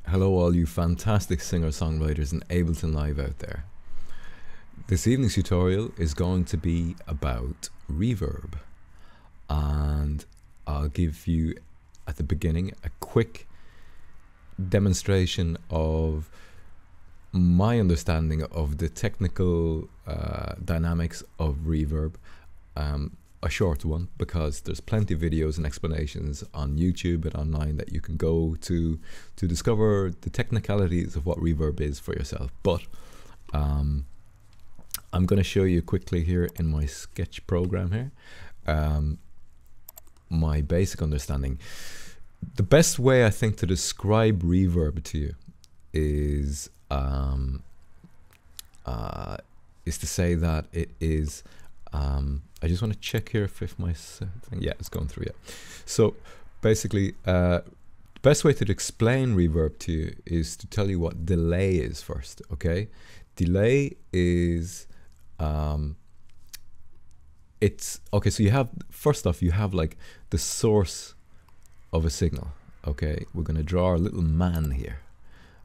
Hello all you fantastic singer-songwriters in Ableton Live out there. This evening's tutorial is going to be about reverb, and I'll give you at the beginning a quick demonstration of my understanding of the technical dynamics of reverb. A short one, because there's plenty of videos and explanations on YouTube and online that you can go to discover the technicalities of what reverb is for yourself. But I'm going to show you quickly here in my sketch program here my basic understanding. The best way I think to describe reverb to you is to say that it is I just want to check here if my thing, yeah, it's going through, yeah. So basically, the best way to explain reverb to you is to tell you what delay is first, okay? Delay is, it's, okay, so you have, first off, you have like the source of a signal, okay? We're going to draw our little man here,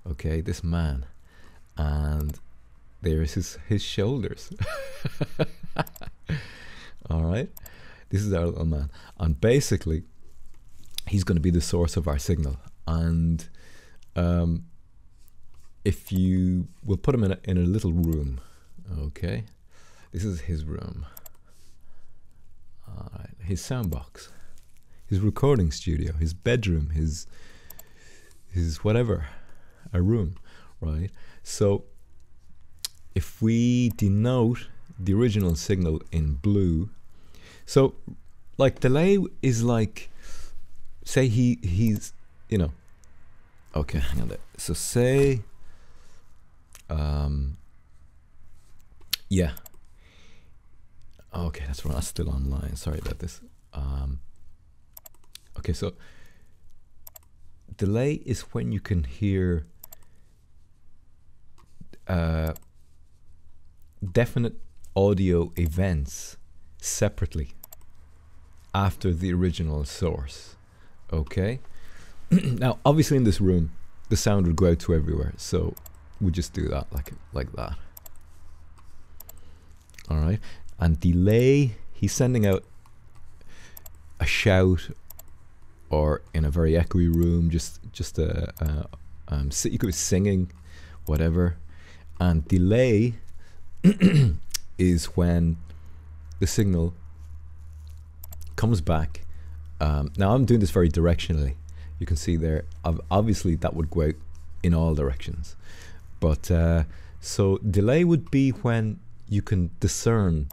okay? This man, and there's his shoulders. All right, this is our little man, and basically he's going to be the source of our signal. And if you will put him in a little room, okay, this is his room, all right, his soundbox, his recording studio, his bedroom, his whatever, a room, right? So if we denote the original signal in blue, so like delay is like, say he's, you know, okay, hang on there. So say, yeah, okay, that's wrong, that's still online, sorry about this. Okay, so delay is when you can hear definite audio events separately after the original source, okay? Now obviously in this room the sound would go out to everywhere, so we just do that like that. All right, and delay, he's sending out a shout, or in a very echoey room, just a you could be singing, whatever. And delay is when the signal comes back. Now I'm doing this very directionally. You can see there, obviously that would go out in all directions. But so delay would be when you can discern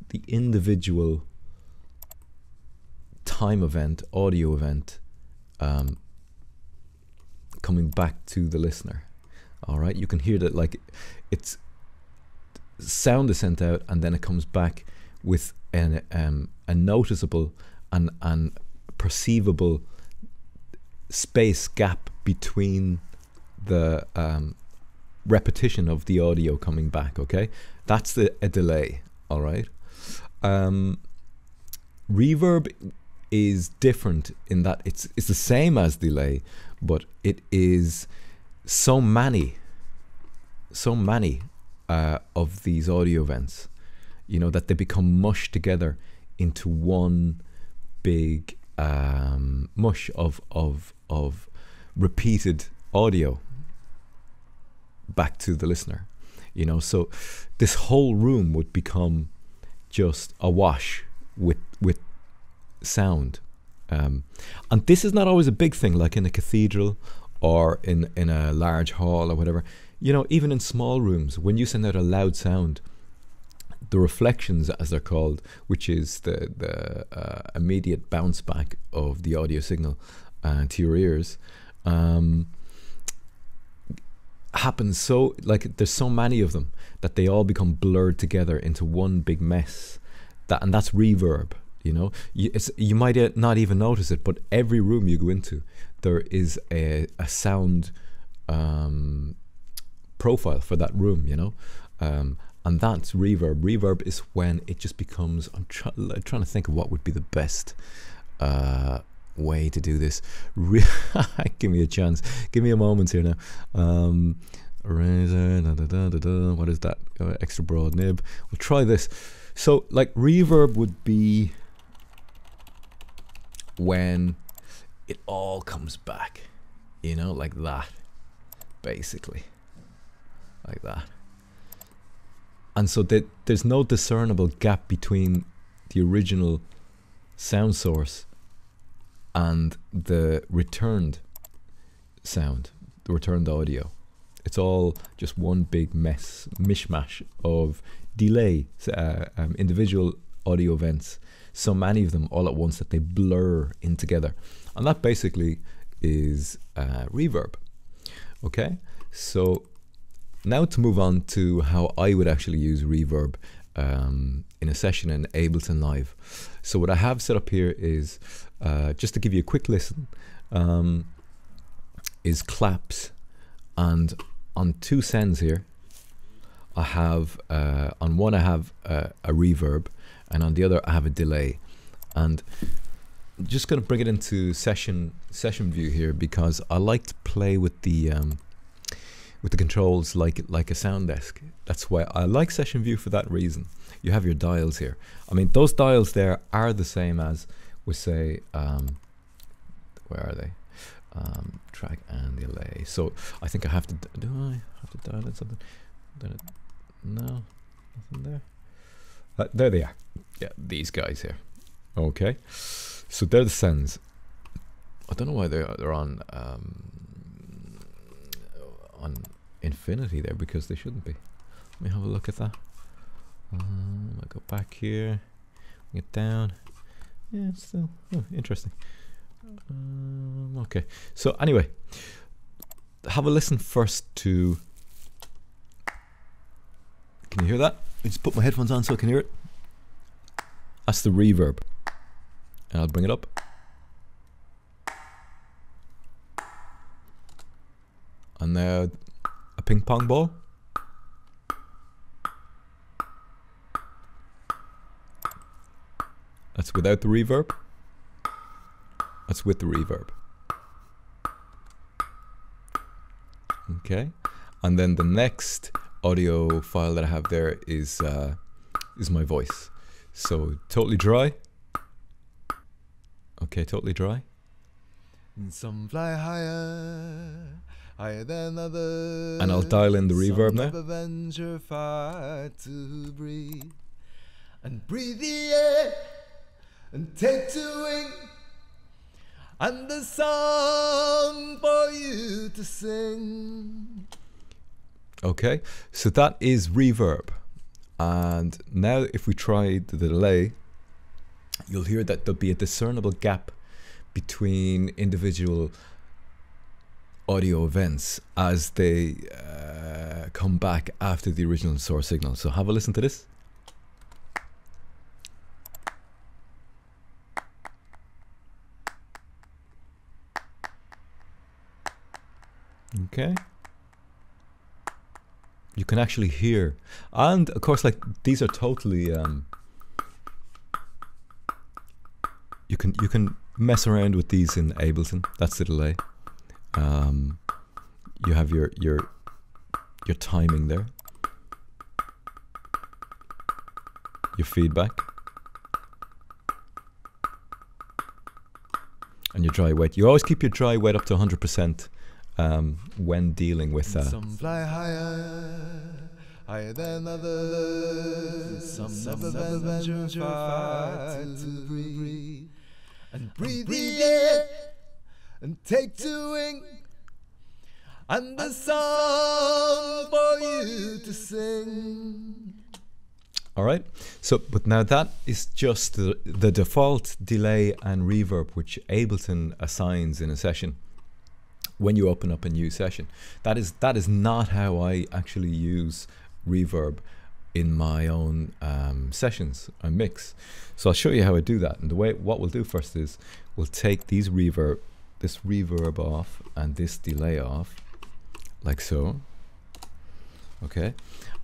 the individual time event, audio event, coming back to the listener. All right, you can hear that, like, it's sound is sent out and then it comes back with a noticeable and perceivable space gap between the repetition of the audio coming back, okay? That's a delay, all right? Reverb is different in that it's the same as delay, but it is so many of these audio events, you know, that they become mushed together into one big mush of repeated audio back to the listener, you know. So this whole room would become just awash with sound, and this is not always a big thing, like in a cathedral or in a large hall or whatever. You know, even in small rooms, when you send out a loud sound, the reflections, as they're called, which is the immediate bounce back of the audio signal to your ears, happens so, like, there's so many of them that they all become blurred together into one big mess. And that's reverb. You know, you might not even notice it, but every room you go into, there is a sound profile for that room, you know, and that's reverb. Reverb is when it just becomes, I'm trying to think of what would be the best way to do this. Give me a chance. Give me a moment here now. What is that? Extra broad nib. We'll try this. So like reverb would be when it all comes back, you know, like that, basically, like that. And so there's no discernible gap between the original sound source and the returned sound, the returned audio. It's all just one big mishmash of delay, individual audio events, so many of them all at once that they blur in together. And that basically is reverb. Okay, so now to move on to how I would actually use reverb in a session in Ableton Live. So what I have set up here is, just to give you a quick listen, is claps, and on two sends here I have, on one I have a reverb, and on the other I have a delay. And I'm just going to bring it into session view here, because I like to play with the controls like a sound desk. That's why I like session view, for that reason. You have your dials here. I mean, those dials there are the same as we say, where are they? Track and delay. So I think I have to, do I have to dial in something? No, nothing there. There they are. Yeah, these guys here. Okay, so they're the sends. I don't know why they're on infinity there, because they shouldn't be. Let me have a look at that. I'll go back here, get down. Yeah, it's still interesting. Okay, so anyway, have a listen first to. Can you hear that? I just put my headphones on so I can hear it. That's the reverb, and I'll bring it up. And now a ping pong ball. That's without the reverb. That's with the reverb. Okay, and then the next audio file that I have there is my voice. So totally dry. Okay, totally dry. Some fly higher than others. And I'll dial in the reverb now. Never venture far to breathe, and breathe the air, and take to wing, and a song for you to sing. Okay, so that is reverb. And now if we try the delay, you'll hear that there'll be a discernible gap between individual audio events as they come back after the original source signal. So have a listen to this. Okay, you can actually hear, and of course, like, these are totally you can mess around with these in Ableton. That's the delay. You have your timing there, your feedback, and your dry wet. You always keep your dry wet up to 100%. When dealing with some fly higher than others. Some never venture far to breathe, and breathe the air, and take to wing, and a song for you to sing. All right, so but now that is just the default delay and reverb which Ableton assigns in a session when you open up a new session. That is not how I actually use reverb in my own sessions and mix. So I'll show you how I do that. And what we'll do first is we'll take this reverb off and this delay off, like so. Okay,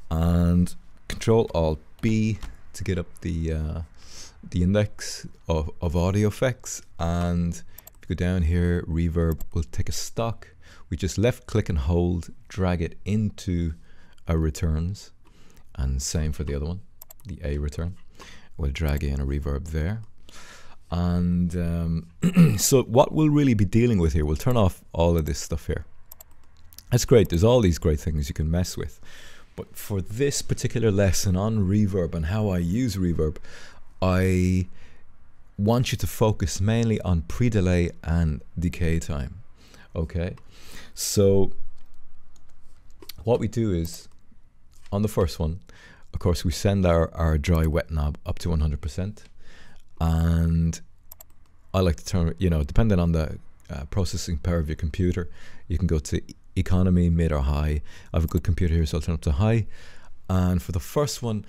and Control-Alt-B to get up the index of audio effects, and If you go down here, reverb, we'll take a stock. We just left click and hold, drag it into our returns, and same for the other one, the A return. We'll drag in a reverb there. And so what we'll really be dealing with here, we'll turn off all of this stuff here. That's great, there's all these great things you can mess with. But for this particular lesson on reverb and how I use reverb, I want you to focus mainly on pre-delay and decay time. Okay, so what we do is, on the first one, of course, we send our dry wet knob up to 100%. And I like to turn, you know, depending on the processing power of your computer, you can go to economy, mid or high. I have a good computer here, so I'll turn up to high. And for the first one,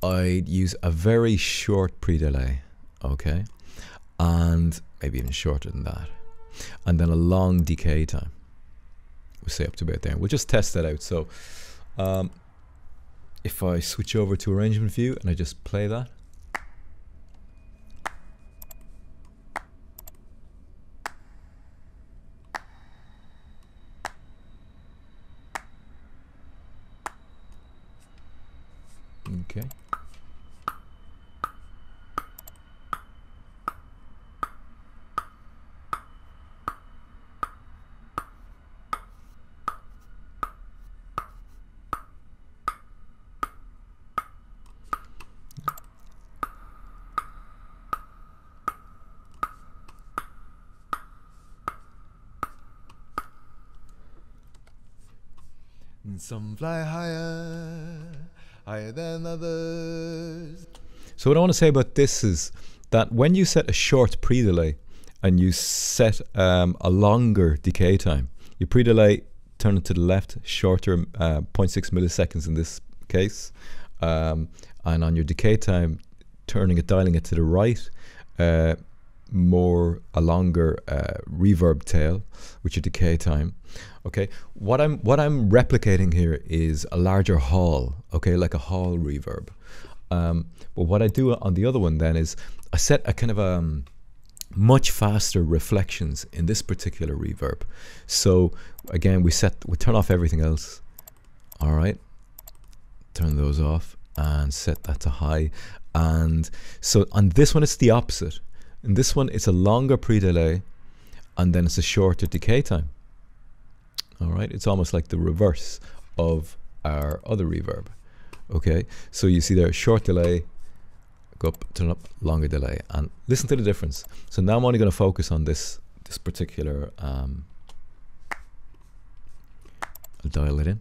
I'd use a very short pre-delay, okay? And maybe even shorter than that. And then a long decay time. We'll say up to about there. We'll just test that out. So if I switch over to arrangement view and I just play that, okay. And some fly higher, higher than others. So what I want to say about this is that when you set a short pre-delay and you set a longer decay time, your pre-delay, turn it to the left, shorter, 0.6 milliseconds in this case, and on your decay time, dialing it to the right, a longer reverb tail, with your decay time. Okay, what I'm replicating here is a larger hall, okay, like a hall reverb. But what I do on the other one then is I set a kind of much faster reflections in this particular reverb. So again, we turn off everything else. All right, turn those off and set that to high. And so on this one, it's the opposite. In this one, it's a longer pre-delay, and then it's a shorter decay time. All right, it's almost like the reverse of our other reverb. Okay, so you see there, short delay, go up, turn up, longer delay, and listen to the difference. So now I'm only going to focus on this particular. I'll dial it in.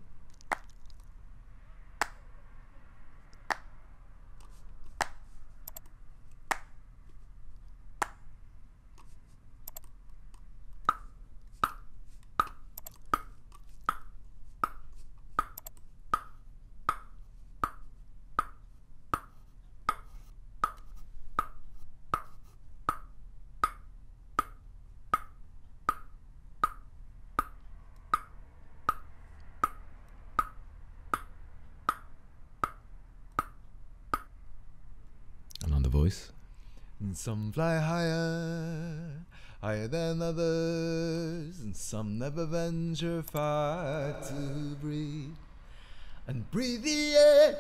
Voice. And some fly higher, higher than others, and some never venture far to breathe. And breathe the air,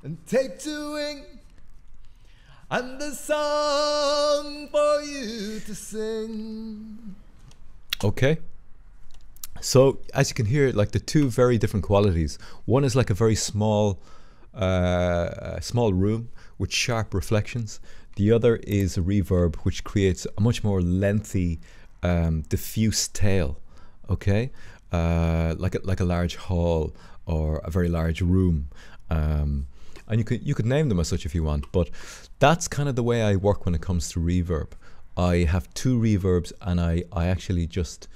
and take to wing, and a song for you to sing. Okay. So as you can hear, like the two very different qualities. One is like a very small room with sharp reflections. The other is a reverb which creates a much more lengthy, diffuse tail. Okay, like a large hall or a very large room, and you could name them as such if you want. But that's kind of the way I work when it comes to reverb. I have two reverbs, and I actually just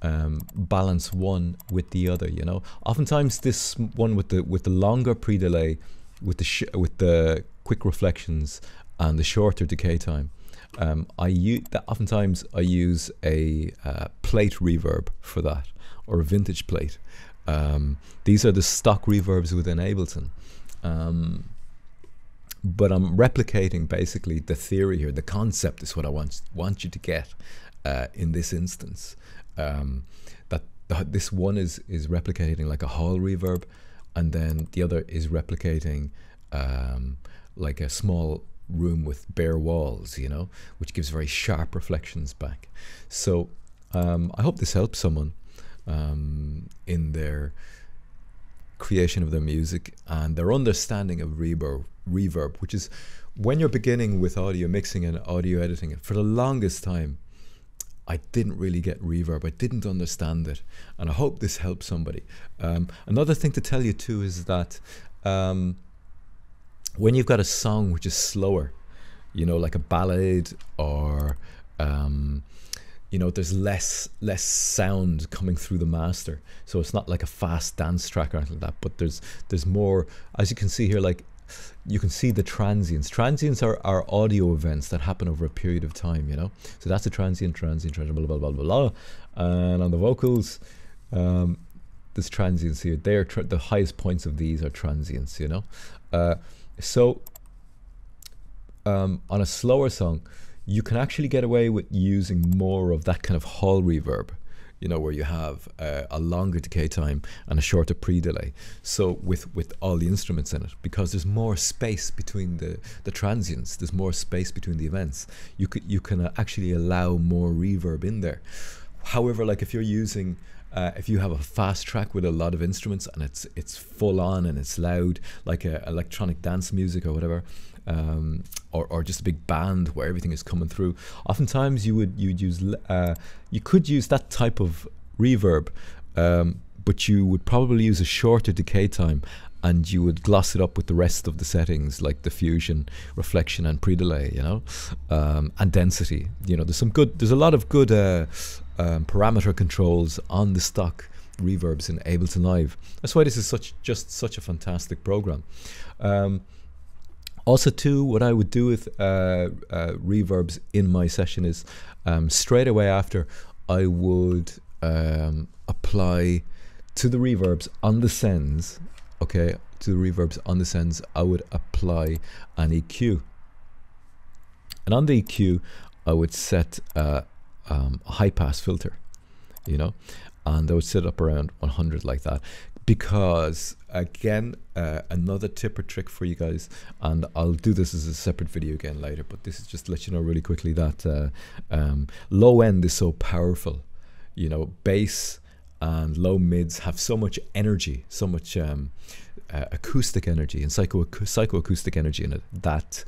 balance one with the other. You know, oftentimes this one with the longer pre-delay, with the quick reflections and the shorter decay time, oftentimes I use a plate reverb for that, or a vintage plate. These are the stock reverbs within Ableton, but I'm replicating basically the theory here. The concept is what I want you to get. in this instance. This one is replicating like a hall reverb, and then the other is replicating like a small room with bare walls, you know, which gives very sharp reflections back. So I hope this helps someone in their creation of their music and their understanding of reverb, which is when you're beginning with audio mixing and audio editing. For the longest time, I didn't really get reverb. I didn't understand it, and I hope this helps somebody. Another thing to tell you too is that when you've got a song which is slower, you know, like a ballad, or you know, there's less sound coming through the master, so it's not like a fast dance track or anything like that, but there's more, as you can see here, like you can see the transients. Transients are audio events that happen over a period of time, you know. So that's a transient, blah, blah, blah, blah, blah. And on the vocals, there's transients here. They're the highest points of these are transients, you know. So on a slower song, you can actually get away with using more of that kind of hall reverb, you know, where you have a longer decay time and a shorter pre-delay. So with all the instruments in it, because there's more space between the transients, there's more space between the events, you can actually allow more reverb in there. However, like if you're using if you have a fast track with a lot of instruments and it's full on and it's loud, like electronic dance music or whatever, or just a big band where everything is coming through, oftentimes you could use that type of reverb, but you would probably use a shorter decay time, and you would gloss it up with the rest of the settings like diffusion, reflection, and pre-delay, you know, and density. You know, there's a lot of good parameter controls on the stock reverbs in Ableton Live. That's why this is such a fantastic program. Also too, what I would do with reverbs in my session is straight away after, I would apply to the reverbs on the sends, okay, to the reverbs on the sends, I would apply an EQ. And on the EQ, I would set a high pass filter, you know, and I would set it up around 100 like that. Because again, another tip or trick for you guys, and I'll do this as a separate video again later, but this is just to let you know really quickly that low end is so powerful. You know, bass and low mids have so much energy, so much acoustic energy and psychoacoustic energy in it, that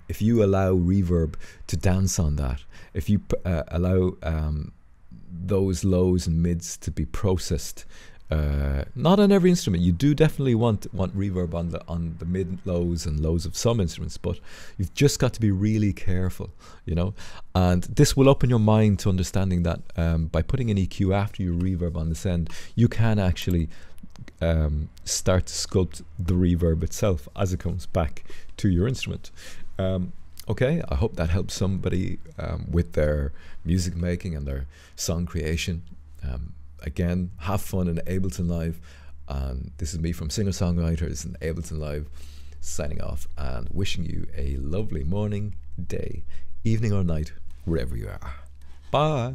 if you allow reverb to dance on that, if you allow those lows and mids to be processed, not on every instrument. You do definitely want reverb on the mid lows and lows of some instruments, but you've just got to be really careful, you know. And this will open your mind to understanding that by putting an EQ after your reverb on the send, you can actually start to sculpt the reverb itself as it comes back to your instrument. Okay, I hope that helps somebody with their music making and their song creation. Again, have fun in Ableton Live. This is me from Songwriters and Ableton Live, signing off and wishing you a lovely morning, day, evening or night, wherever you are. Bye.